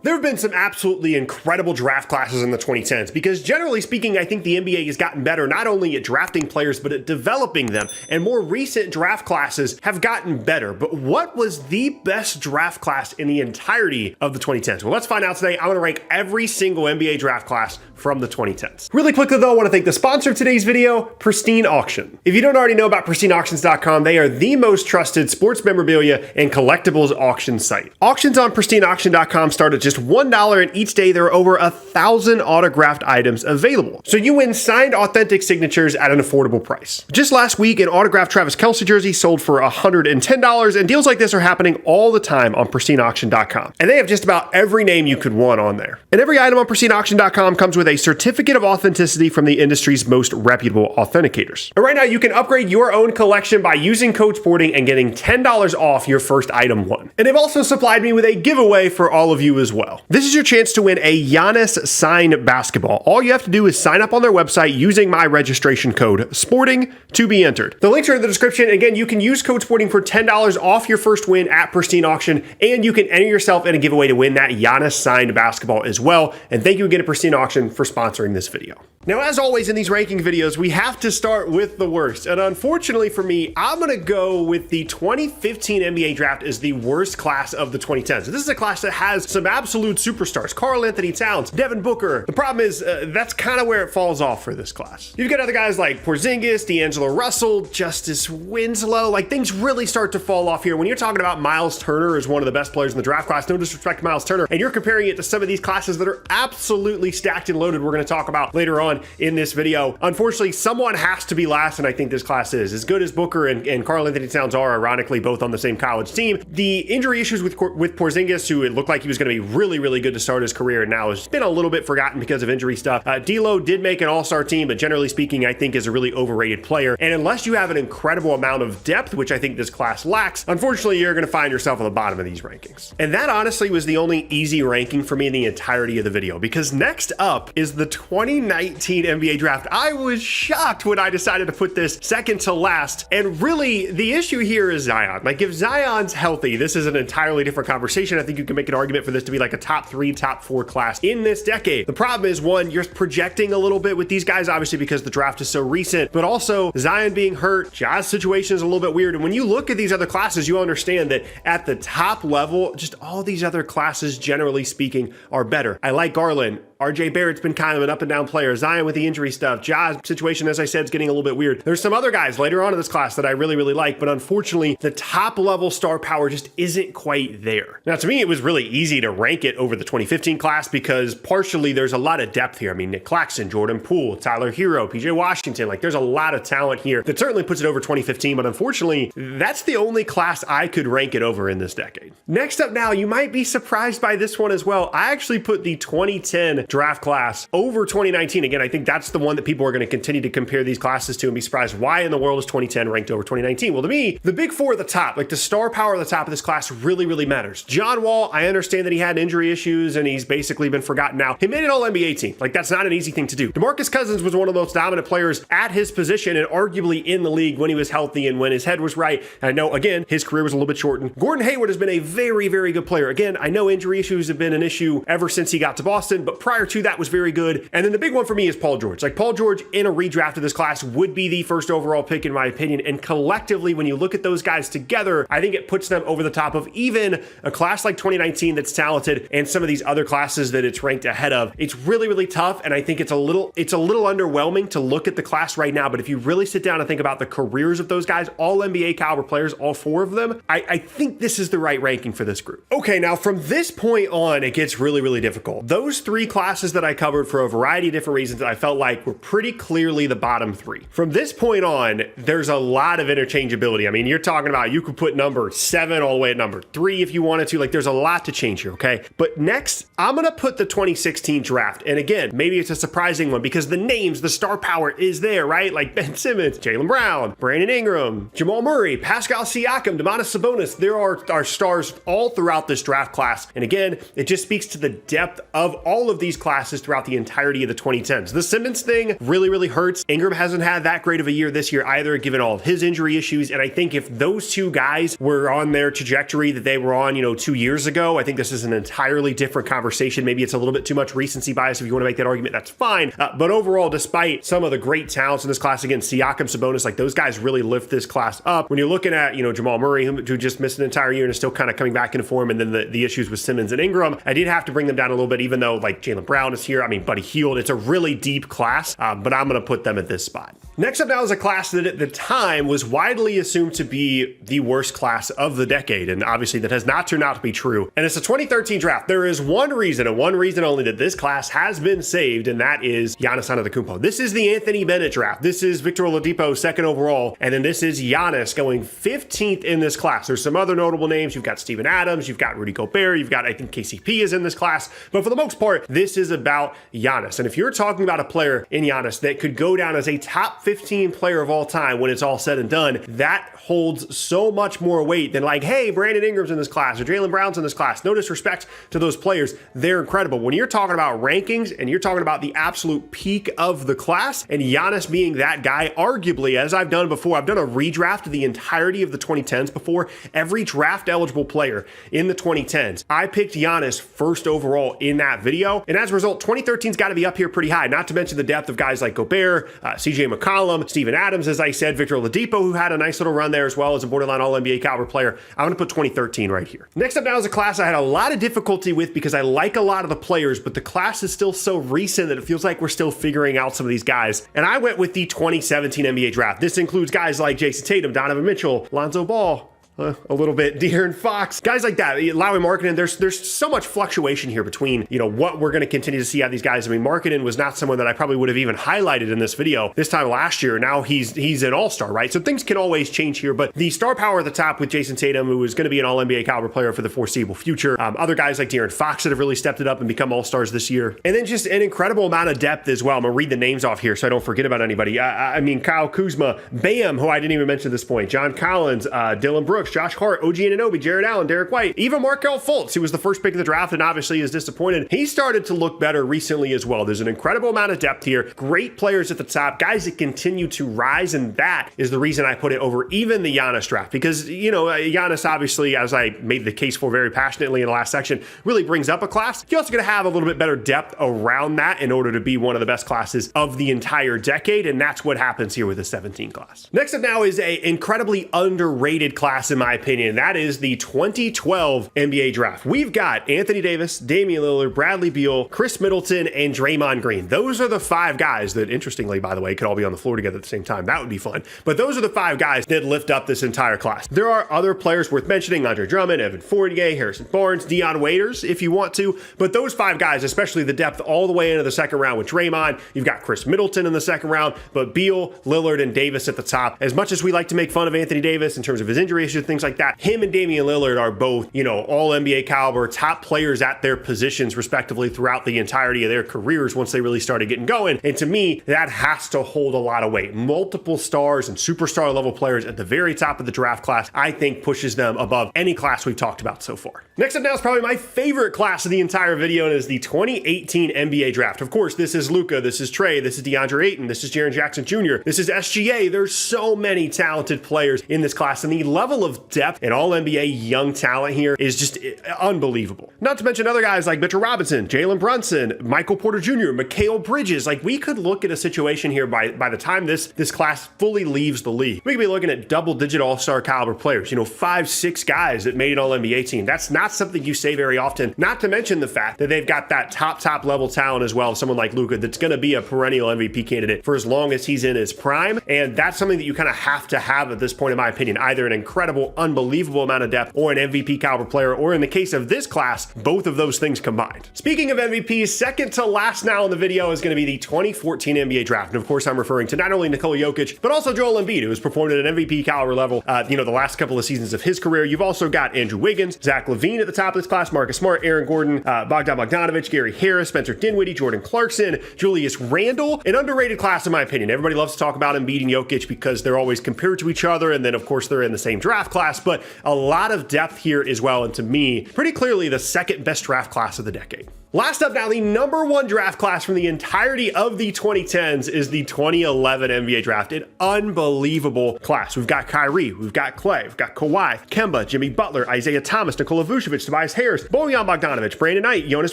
There have been some absolutely incredible draft classes in the 2010s because generally speaking, I think the NBA has gotten better not only at drafting players, but at developing them. And more recent draft classes have gotten better. But what was the best draft class in the entirety of the 2010s? Well, let's find out today. I'm going to rank every single NBA draft class from the 2010s. Really quickly though, I want to thank the sponsor of today's video, Pristine Auction. If you don't already know about PristineAuctions.com, they are the most trusted sports memorabilia and collectibles auction site. Auctions on PristineAuction.com start at just $1, and each day there are over 1,000 autographed items available. So you win signed authentic signatures at an affordable price. Just last week, an autographed Travis Kelce jersey sold for $110, and deals like this are happening all the time on PristineAuction.com. And they have just about every name you could want on there. And every item on PristineAuction.com comes with a certificate of authenticity from the industry's most reputable authenticators. And right now, you can upgrade your own collection by using code SPORTING and getting $10 off your first item won. And they've also supplied me with a giveaway for all of you as well. This is your chance to win a Giannis signed basketball. All you have to do is sign up on their website using my registration code SPORTING to be entered. The links are in the description. Again, you can use code SPORTING for $10 off your first win at Pristine Auction, and you can enter yourself in a giveaway to win that Giannis signed basketball as well. And thank you again to Pristine Auction for sponsoring this video. Now, as always in these ranking videos, we have to start with the worst. And unfortunately for me, I'm going to go with the 2015 NBA draft as the worst class of the 2010s. This is a class that has some absolute superstars. Karl-Anthony Towns, Devin Booker. The problem is that's kind of where it falls off for this class. You've got other guys like Porzingis, D'Angelo Russell, Justice Winslow. Like, things really start to fall off here. When you're talking about Miles Turner as one of the best players in the draft class, no disrespect to Miles Turner, and you're comparing it to some of these classes that are absolutely stacked and loaded, we're going to talk about later on in this video. Unfortunately, someone has to be last, and I think this class is. As good as Booker and Karl-Anthony Towns are, ironically, both on the same college team, the injury issues with Porzingis, who it looked like he was going to be really, really good to start his career, and now has been a little bit forgotten because of injury stuff. D'Lo did make an all-star team, but generally speaking, I think is a really overrated player. And unless you have an incredible amount of depth, which I think this class lacks, unfortunately, you're going to find yourself at the bottom of these rankings. And that honestly was the only easy ranking for me in the entirety of the video, because next up is the 2019 NBA draft. I was shocked when I decided to put this second to last. And really, the issue here is Zion. Like, if Zion's healthy, this is an entirely different conversation. I think you can make an argument for this to be like a top 3, top 4 class in this decade. The problem is, one, you're projecting a little bit with these guys, obviously, because the draft is so recent, but also Zion being hurt, Ja's situation is a little bit weird. And when you look at these other classes, you understand that at the top level, just all these other classes, generally speaking, are better. I like Garland. RJ Barrett's been kind of an up and down player. Zion with the injury stuff. Ja's situation, as I said, is getting a little bit weird. There's some other guys later on in this class that I really, really like, but unfortunately, the top level star power just isn't quite there. Now, to me, it was really easy to rank it over the 2015 class because partially there's a lot of depth here. I mean, Nick Claxton, Jordan Poole, Tyler Hero, PJ Washington, like there's a lot of talent here that certainly puts it over 2015, but unfortunately, that's the only class I could rank it over in this decade. Next up now, you might be surprised by this one as well. I actually put the 2010 draft class over 2019. Again, I think that's the one that people are going to continue to compare these classes to and be surprised why in the world is 2010 ranked over 2019. Well, to me, the big four at the top, like the star power at the top of this class really, really matters. John Wall, I understand that he had injury issues and he's basically been forgotten now. He made an all-NBA team. Like, that's not an easy thing to do. DeMarcus Cousins was one of the most dominant players at his position and arguably in the league when he was healthy and when his head was right. And I know, again, his career was a little bit shortened. Gordon Hayward has been a very, very good player. Again, I know injury issues have been an issue ever since he got to Boston, but prior to that was very good. And then the big one for me is Paul George. Like, Paul George in a redraft of this class would be the first overall pick in my opinion. And collectively, when you look at those guys together, I think it puts them over the top of even a class like 2019 that's talented and some of these other classes that it's ranked ahead of. It's really, really tough. And I think it's a little underwhelming to look at the class right now. But if you really sit down and think about the careers of those guys, all NBA caliber players, all 4 of them, I think this is the right ranking for this group. Okay, now from this point on, it gets really, really difficult. Those 3 classes that I covered for a variety of different reasons that I felt like were pretty clearly the bottom 3. From this point on, there's a lot of interchangeability. I mean, you're talking about you could put number 7 all the way at number 3 if you wanted to. Like, there's a lot to change here, okay? But next, I'm going to put the 2016 draft. And again, maybe it's a surprising one because the names, the star power is there, right? Like Ben Simmons, Jaylen Brown, Brandon Ingram, Jamal Murray, Pascal Siakam, Domantas Sabonis. There are stars all throughout this draft class. And again, it just speaks to the depth of all of these classes throughout the entirety of the 2010s. The Simmons thing really hurts. Ingram hasn't had that great of a year this year either, given all of his injury issues. And I think if those two guys were on their trajectory that they were on, 2 years ago, I think this is an entirely different conversation. Maybe it's a little bit too much recency bias. If you want to make that argument, that's fine. But overall, despite some of the great talents in this class, again, Siakam, Sabonis, like those guys really lift this class up. When you're looking at, Jamal Murray, who just missed an entire year and is still kind of coming back into form, and then the issues with Simmons and Ingram, I did have to bring them down a little bit, even though like Jaylen Brown is here. I mean, Buddy Hield, it's a really deep class, but I'm going to put them at this spot. Next up now is a class that at the time was widely assumed to be the worst class of the decade, and obviously that has not turned out to be true. And it's the 2013 draft. There is one reason, and one reason only, that this class has been saved, and that is Giannis Antetokounmpo. This is the Anthony Bennett draft. This is Victor Oladipo second overall, and then this is Giannis going 15th in this class. There's some other notable names. You've got Steven Adams, you've got Rudy Gobert, you've got, I think KCP is in this class, but for the most part, this is about Giannis. And if you're talking about a player in Giannis that could go down as a top 15 player of all time when it's all said and done, that holds so much more weight than like, hey, Brandon Ingram's in this class or Jaylen Brown's in this class. No disrespect to those players. They're incredible. When you're talking about rankings and you're talking about the absolute peak of the class, and Giannis being that guy, arguably, as I've done before, I've done a redraft of the entirety of the 2010s before. Every draft eligible player in the 2010s, I picked Giannis first overall in that video. And as a result, 2013's got to be up here pretty high, not to mention the depth of guys like Gobert, CJ McCollum, Steven Adams, as I said, Victor Oladipo, who had a nice little run there as well as a borderline All-NBA caliber player. I'm going to put 2013 right here. Next up now is a class I had a lot of difficulty with because I like a lot of the players, but the class is still so recent that it feels like we're still figuring out some of these guys. And I went with the 2017 NBA draft. This includes guys like Jason Tatum, Donovan Mitchell, Lonzo Ball, a little bit De'Aaron Fox, guys like that. Lauri Markkanen, there's so much fluctuation here between, what we're going to continue to see out of these guys. I mean, Markkanen was not someone that I probably would have even highlighted in this video this time last year. Now he's an all-star, right? So things can always change here, but the star power at the top with Jason Tatum, who is going to be an all-NBA caliber player for the foreseeable future. Other guys like De'Aaron Fox that have really stepped it up and become all-stars this year. And then just an incredible amount of depth as well. I'm going to read the names off here so I don't forget about anybody. I mean, Kyle Kuzma, Bam, who I didn't even mention at this point, John Collins, Dylan Brooks, Josh Hart, OG Anunoby, Jared Allen, Derek White, even Markelle Fultz, who was the first pick of the draft and obviously is disappointed. He started to look better recently as well. There's an incredible amount of depth here. Great players at the top, guys that continue to rise, and that is the reason I put it over even the Giannis draft because, Giannis obviously, as I made the case for very passionately in the last section, really brings up a class. You're also going to have a little bit better depth around that in order to be one of the best classes of the entire decade, and that's what happens here with the 17 class. Next up now is a incredibly underrated class in my opinion. That is the 2012 NBA draft. We've got Anthony Davis, Damian Lillard, Bradley Beal, Chris Middleton, and Draymond Green. Those are the 5 guys that, interestingly, by the way, could all be on the floor together at the same time. That would be fun. But those are the 5 guys that lift up this entire class. There are other players worth mentioning: Andre Drummond, Evan Fournier, Harrison Barnes, Dion Waiters, if you want to. But those 5 guys, especially the depth all the way into the second round with Draymond, you've got Chris Middleton in the second round, but Beal, Lillard, and Davis at the top. As much as we like to make fun of Anthony Davis in terms of his injury issues, things like that, him and Damian Lillard are both, all NBA caliber, top players at their positions respectively throughout the entirety of their careers once they really started getting going. And to me, that has to hold a lot of weight. Multiple stars and superstar level players at the very top of the draft class, I think pushes them above any class we've talked about so far. Next up now is probably my favorite class of the entire video, and is the 2018 NBA draft. Of course, this is Luka, this is Trey, this is DeAndre Ayton, this is Jaren Jackson Jr., this is SGA. There's so many talented players in this class, and the level of depth and all NBA young talent here is just unbelievable. Not to mention other guys like Mitchell Robinson, Jalen Brunson, Michael Porter Jr., Mikal Bridges. Like, we could look at a situation here by the time this class fully leaves the league. We could be looking at double-digit all-star caliber players, 5, 6 guys that made an all-NBA team. That's not something you say very often, not to mention the fact that they've got that top level talent as well, someone like Luka that's going to be a perennial MVP candidate for as long as he's in his prime, and that's something that you kind of have to have at this point, in my opinion. Either an incredible, unbelievable amount of depth or an MVP caliber player, or in the case of this class, both of those things combined. Speaking of MVPs, second to last now in the video is going to be the 2014 NBA draft. And of course, I'm referring to not only Nikola Jokic, but also Joel Embiid, who has performed at an MVP caliber level, the last couple of seasons of his career. You've also got Andrew Wiggins, Zach LaVine at the top of this class, Marcus Smart, Aaron Gordon, Bogdan Bogdanovic, Gary Harris, Spencer Dinwiddie, Jordan Clarkson, Julius Randle. An underrated class in my opinion. Everybody loves to talk about Embiid and Jokic because they're always compared to each other, and then of course they're in the same draft draft class, but a lot of depth here as well. And to me, pretty clearly the second best draft class of the decade. Last up now, the number one draft class from the entirety of the 2010s is the 2011 NBA draft. An unbelievable class. We've got Kyrie, we've got Klay, we've got Kawhi, Kemba, Jimmy Butler, Isaiah Thomas, Nikola Vucevic, Tobias Harris, Bojan Bogdanovic, Brandon Knight, Jonas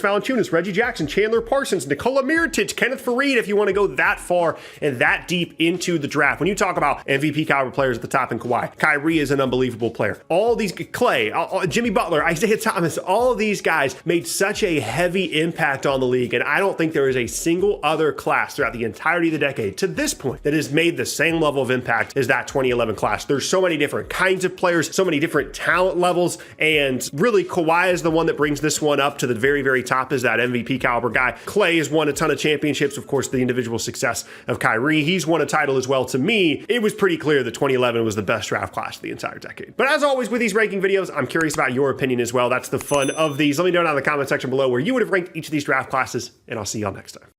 Valanciunas, Reggie Jackson, Chandler Parsons, Nikola Mirotic, Kenneth Faried, if you want to go that far and that deep into the draft. When you talk about MVP caliber players at the top in Kawhi, Kyrie is an unbelievable player. All these, Klay, Jimmy Butler, Isaiah Thomas, all of these guys made such a heavy impact on the league, and I don't think there is a single other class throughout the entirety of the decade to this point that has made the same level of impact as that 2011 class. There's so many different kinds of players, so many different talent levels, and really Kawhi is the one that brings this one up to the very, very top as that MVP caliber guy. Klay has won a ton of championships. Of course, the individual success of Kyrie, he's won a title as well. To me, it was pretty clear that 2011 was the best draft class of the entire decade. But as always with these ranking videos, I'm curious about your opinion as well. That's the fun of these. Let me know down in the comment section below where you would have ranked each of these draft classes, and I'll see y'all next time.